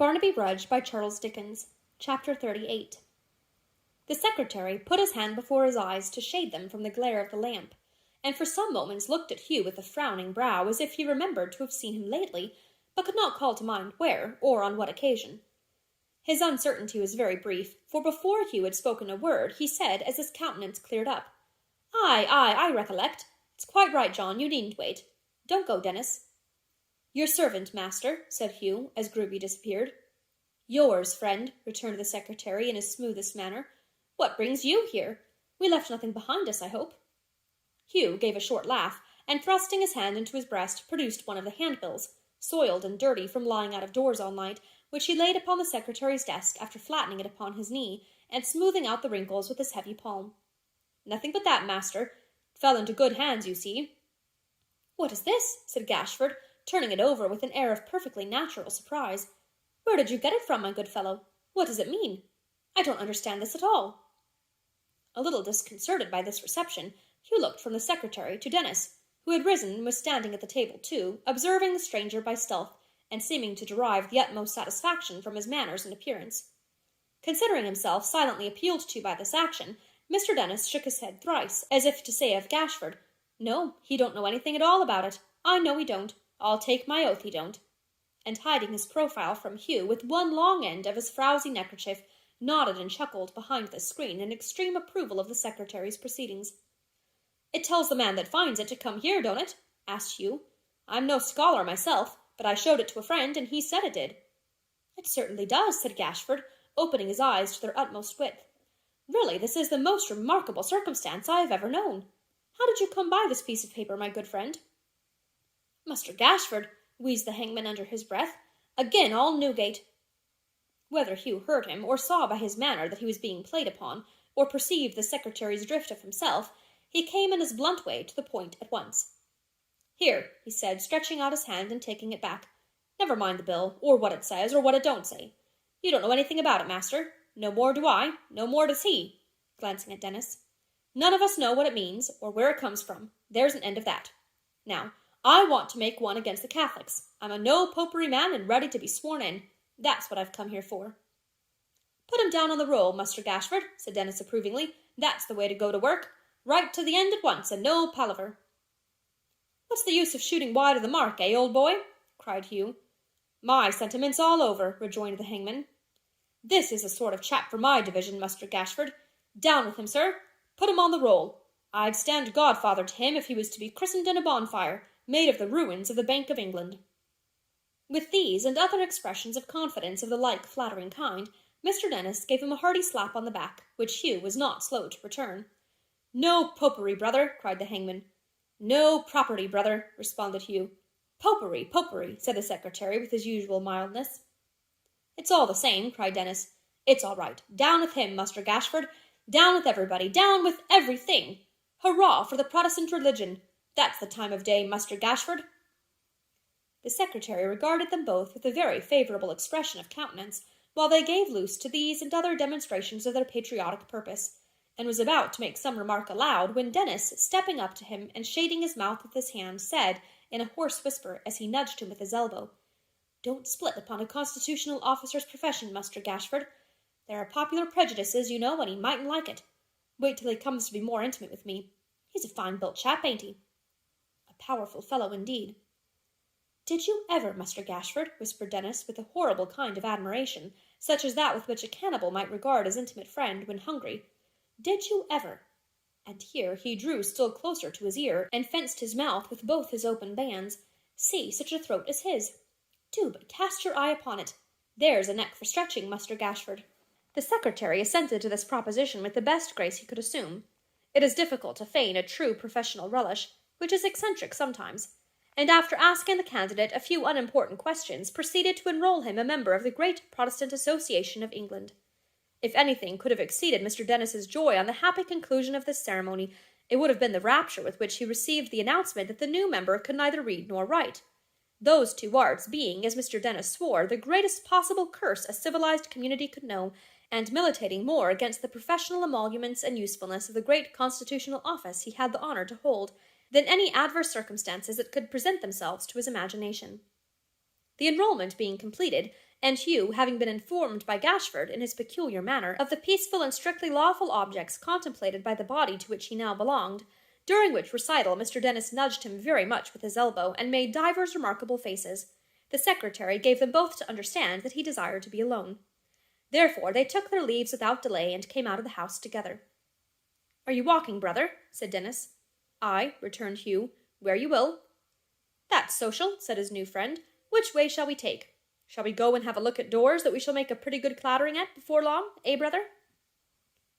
Barnaby Rudge by Charles Dickens. Chapter 38. The secretary put his hand before his eyes to shade them from the glare of the lamp, and for some moments looked at Hugh with a frowning brow, as if he remembered to have seen him lately, but could not call to mind where, or on what occasion. His uncertainty was very brief, for before Hugh had spoken a word, he said, as his countenance cleared up, "Ay, I recollect. It's quite right, John, you needn't wait. Don't go, Dennis." "Your servant, master," said Hugh, as Gruby disappeared. "Yours, friend," returned the secretary in his smoothest manner. "What brings you here? We left nothing behind us, I hope." Hugh gave a short laugh, and thrusting his hand into his breast, produced one of the handbills, soiled and dirty from lying out of doors all night, which he laid upon the secretary's desk after flattening it upon his knee, and smoothing out the wrinkles with his heavy palm. "Nothing but that, master. It fell into good hands, you see." "What is this?" said Gashford, turning it over with an air of perfectly natural surprise. "Where did you get it from, my good fellow? What does it mean? I don't understand this at all." A little disconcerted by this reception, Hugh looked from the secretary to Dennis, who had risen and was standing at the table too, observing the stranger by stealth, and seeming to derive the utmost satisfaction from his manners and appearance. Considering himself silently appealed to by this action, Mr. Dennis shook his head thrice, as if to say of Gashford, "No, he don't know anything at all about it. I know he don't. I'll take my oath he don't," and hiding his profile from Hugh with one long end of his frowsy neckerchief, nodded and chuckled behind the screen in extreme approval of the secretary's proceedings. "It tells the man that finds it to come here, don't it?" asked Hugh. "I'm no scholar myself, but I showed it to a friend, and he said it did." "It certainly does," said Gashford, opening his eyes to their utmost width. "Really, this is the most remarkable circumstance I have ever known. How did you come by this piece of paper, my good friend?" "Master Gashford," wheezed the hangman under his breath, "again all Newgate." Whether Hugh heard him, or saw by his manner that he was being played upon, or perceived the secretary's drift of himself, he came in his blunt way to the point at once. "Here," he said, stretching out his hand and taking it back. "Never mind the bill, or what it says, or what it don't say. You don't know anything about it, master. No more do I, no more does he," glancing at Dennis. "None of us know what it means, or where it comes from. There's an end of that. Now, I want to make one against the Catholics. I'm a no-popery man and ready to be sworn in. That's what I've come here for." "Put him down on the roll, Master Gashford," said Dennis approvingly. "That's the way to go to work. Right to the end at once, and no palaver." "What's the use of shooting wide of the mark, old boy?" cried Hugh. "My sentiments all over," rejoined the hangman. "This is a sort of chap for my division, Master Gashford. Down with him, sir. Put him on the roll. I'd stand godfather to him if he was to be christened in a bonfire, made of the ruins of the Bank of England." With these and other expressions of confidence of the like flattering kind, Mr. Dennis gave him a hearty slap on the back, which Hugh was not slow to return. "No popery, brother," cried the hangman. "No property, brother," responded Hugh. "Popery, popery," said the secretary with his usual mildness. "It's all the same," cried Dennis. "It's all right. Down with him, Master Gashford. Down with everybody. Down with everything. Hurrah for the Protestant religion. That's the time of day, Master Gashford." The secretary regarded them both with a very favourable expression of countenance, while they gave loose to these and other demonstrations of their patriotic purpose, and was about to make some remark aloud, when Dennis, stepping up to him and shading his mouth with his hand, said, in a hoarse whisper, as he nudged him with his elbow, "Don't split upon a constitutional officer's profession, Master Gashford. There are popular prejudices, you know, and he mightn't like it. Wait till he comes to be more intimate with me. He's a fine-built chap, ain't he?" "A powerful fellow, indeed." "Did you ever, Master Gashford," whispered Dennis, with a horrible kind of admiration, such as that with which a cannibal might regard his intimate friend when hungry, "did you ever," and here he drew still closer to his ear, and fenced his mouth with both his open bands, "see such a throat as his? Do but cast your eye upon it. There's a neck for stretching, Master Gashford." The secretary assented to this proposition with the best grace he could assume. It is difficult to feign a true professional relish, which is eccentric sometimes, and after asking the candidate a few unimportant questions, proceeded to enroll him a member of the Great Protestant Association of England. If anything could have exceeded Mr. Dennis's joy on the happy conclusion of this ceremony, it would have been the rapture with which he received the announcement that the new member could neither read nor write, those two arts being, as Mr. Dennis swore, the greatest possible curse a civilized community could know, and militating more against the professional emoluments and usefulness of the great constitutional office he had the honour to hold, than any adverse circumstances that could present themselves to his imagination. The enrolment being completed, and Hugh, having been informed by Gashford, in his peculiar manner, of the peaceful and strictly lawful objects contemplated by the body to which he now belonged, during which recital Mr. Dennis nudged him very much with his elbow, and made divers remarkable faces, the secretary gave them both to understand that he desired to be alone. Therefore they took their leaves without delay, and came out of the house together. "Are you walking, brother?" said Dennis. "Ay," returned Hugh, "where you will." "That's social," said his new friend. "Which way shall we take? Shall we go and have a look at doors that we shall make a pretty good clattering at before long, brother?"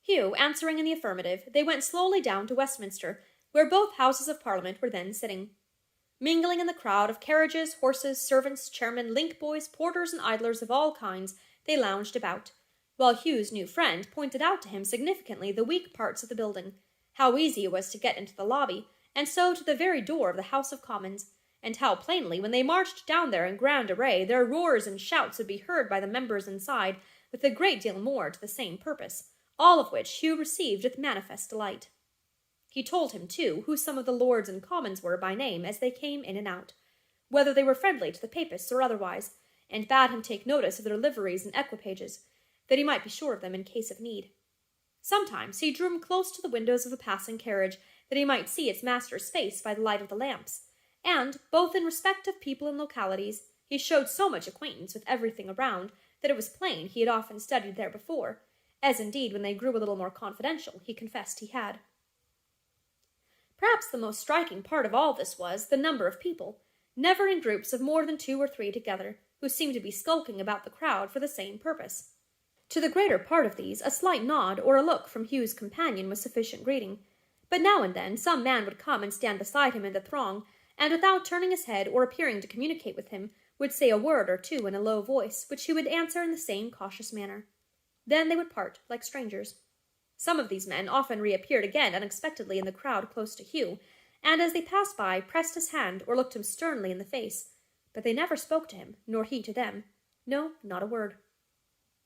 Hugh answering in the affirmative, they went slowly down to Westminster, where both Houses of Parliament were then sitting. Mingling in the crowd of carriages, horses, servants, chairmen, link boys, porters, and idlers of all kinds, they lounged about, while Hugh's new friend pointed out to him significantly the weak parts of the building, how easy it was to get into the lobby, and so to the very door of the House of Commons, and how plainly, when they marched down there in grand array, their roars and shouts would be heard by the members inside, with a great deal more to the same purpose, all of which Hugh received with manifest delight. He told him, too, who some of the lords and commons were by name as they came in and out, whether they were friendly to the papists or otherwise, and bade him take notice of their liveries and equipages, that he might be sure of them in case of need. Sometimes he drew him close to the windows of a passing carriage, that he might see its master's face by the light of the lamps, and, both in respect of people and localities, he showed so much acquaintance with everything around, that it was plain he had often studied there before, as indeed when they grew a little more confidential he confessed he had. Perhaps the most striking part of all this was the number of people, never in groups of more than 2 or 3 together, who seemed to be skulking about the crowd for the same purpose. To the greater part of these, a slight nod or a look from Hugh's companion was sufficient greeting, but now and then some man would come and stand beside him in the throng, and without turning his head or appearing to communicate with him, would say a word or two in a low voice, which he would answer in the same cautious manner. Then they would part like strangers. Some of these men often reappeared again unexpectedly in the crowd close to Hugh, and as they passed by, pressed his hand or looked him sternly in the face, but they never spoke to him, nor he to them. No, not a word.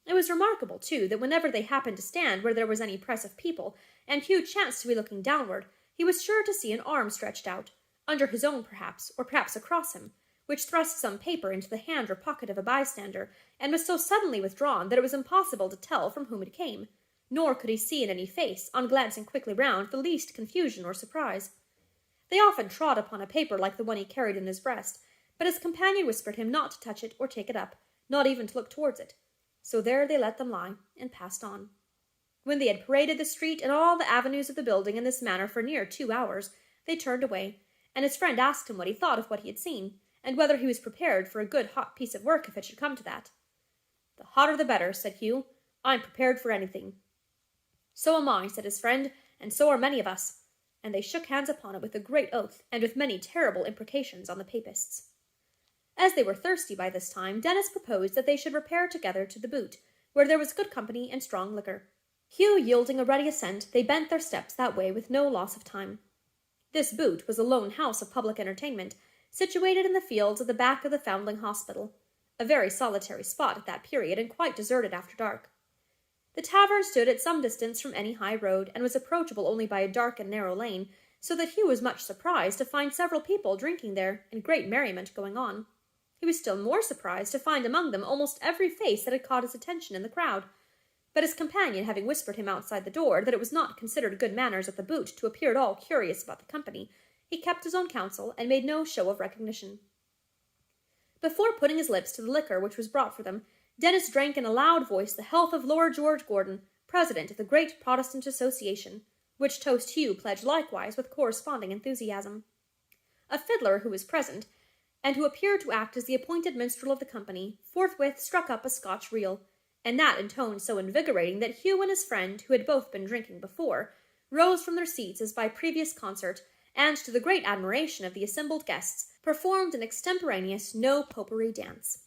It was remarkable, too, that whenever they happened to stand where there was any press of people, and Hugh chanced to be looking downward, he was sure to see an arm stretched out, under his own perhaps, or perhaps across him, which thrust some paper into the hand or pocket of a bystander, and was so suddenly withdrawn that it was impossible to tell from whom it came, nor could he see in any face, on glancing quickly round, the least confusion or surprise. They often trod upon a paper like the one he carried in his breast, but his companion whispered him not to touch it or take it up, not even to look towards it. So there they let them lie, and passed on. When they had paraded the street and all the avenues of the building in this manner for near 2 hours, they turned away, and his friend asked him what he thought of what he had seen, and whether he was prepared for a good hot piece of work if it should come to that. "The hotter the better," said Hugh. "I'm prepared for anything." "So am I," said his friend, "and so are many of us," and they shook hands upon it with a great oath, and with many terrible imprecations on the papists. As they were thirsty by this time, Dennis proposed that they should repair together to the Boot, where there was good company and strong liquor. Hugh yielding a ready assent, they bent their steps that way with no loss of time. This Boot was a lone house of public entertainment, situated in the fields at the back of the Foundling Hospital, a very solitary spot at that period, and quite deserted after dark. The tavern stood at some distance from any high road, and was approachable only by a dark and narrow lane, so that Hugh was much surprised to find several people drinking there, and great merriment going on. He was still more surprised to find among them almost every face that had caught his attention in the crowd, but his companion having whispered him outside the door that it was not considered good manners at the Boot to appear at all curious about the company, he kept his own counsel, and made no show of recognition. Before putting his lips to the liquor which was brought for them, Dennis drank in a loud voice the health of Lord George Gordon, president of the great Protestant Association, which toast Hugh pledged likewise with corresponding enthusiasm. A fiddler who was present, and who appeared to act as the appointed minstrel of the company, forthwith struck up a Scotch reel, and that in tones so invigorating that Hugh and his friend, who had both been drinking before, rose from their seats as by previous concert, and, to the great admiration of the assembled guests, performed an extemporaneous no-popery dance.